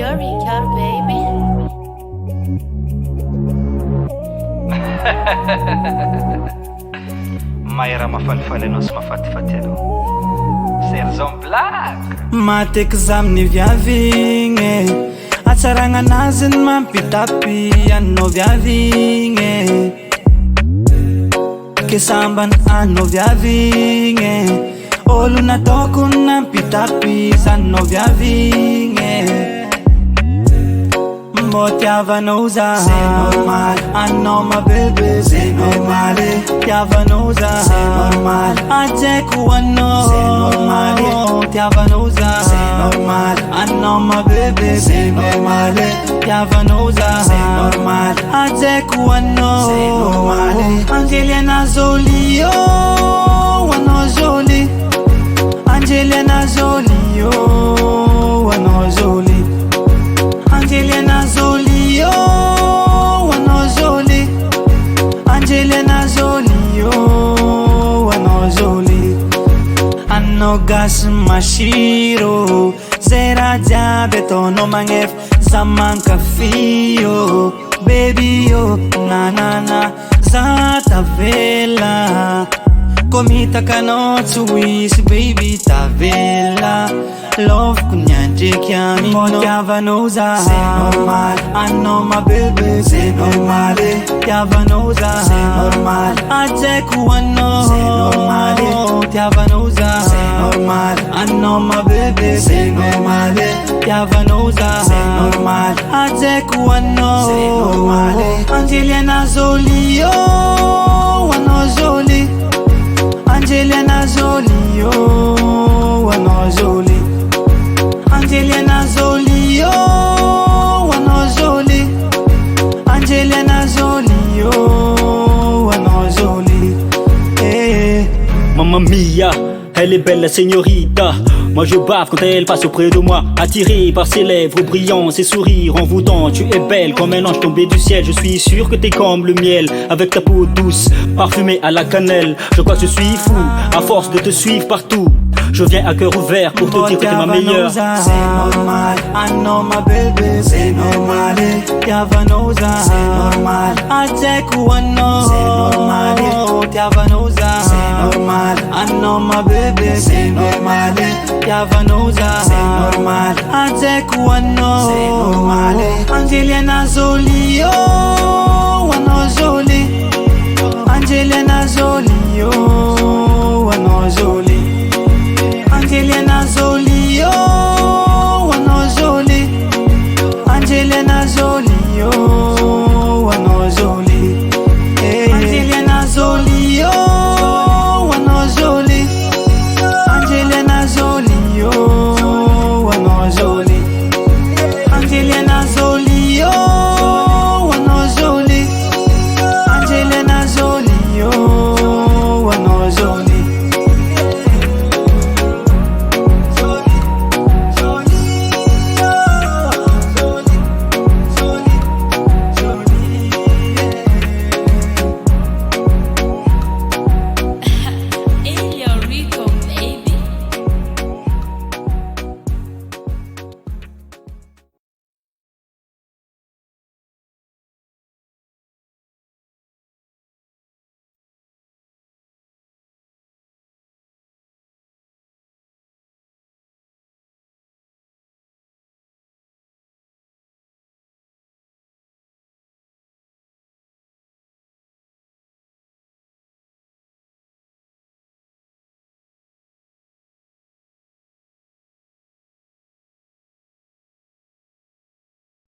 Eureka, baby. Maïra mafalifaly anao sy mahafatifaty anao Zerzon Black Mateky zamny viavy igny atsaragna anazy ny mampitapy anao viavy igny ke sambany anao viavy igny olo nataoko nampitapy zanao viavy igny mbô tiavanao za c'est normal anao ma bébé c'est normal tiavanao za c'est normal ajaiko anao c'est normal tiavanao za c'est normal anao ma bébé c'est normal tiavanao za c'est normal ajaiko anao c'est normal Angelina Jolie oh anao jolie Angelina Jolie oh anao jolie Angelina Jolie oh anao jolie Angelina Jolie oh anao jolie anao gasy masiro zay raha jiaby ataonao magnefa za mankafy oh baby oh nanana za tavela komitaka anao tsy hoisy baby tavela loveko niandreky aminao tiavanao za c'est normal anao ma bébé c'est normal tiavanao za c'est normal ajaiko anao c'est normal tiavanao za c'est normal anao ma bébé c'est normal tiavanao za c'est normal ajaiko anao c'est normal Angelina Jolie oh anao jolie Angelina Jolie oh anao jolie Angelina Jolie oh anao jolie Angelina Jolie oh anao jolie hey. Mamma mia, elle est belle la señorita. Moi je bave quand elle passe auprès de moi, attiré par ses lèvres brillants, ses sourires envoûtants. Tu es belle comme un ange tombé du ciel. Je suis sûr que t'es comme le miel, avec ta peau douce, parfumée à la cannelle. Je crois que je suis fou, à force de te suivre partout. Je viens à cœur ouvert pour te dire que t'es ma meilleure. C'est normal, anao ma bébé c'est normal tiavanao za c'est normal ajaiko anao c'est normal tiavanao za c'est normal anao ma bébé c'est normal tiavanao za c'est normal ajaiko anao c'est normal Angelina Jolie oh anao jolie Angelina Jolie oh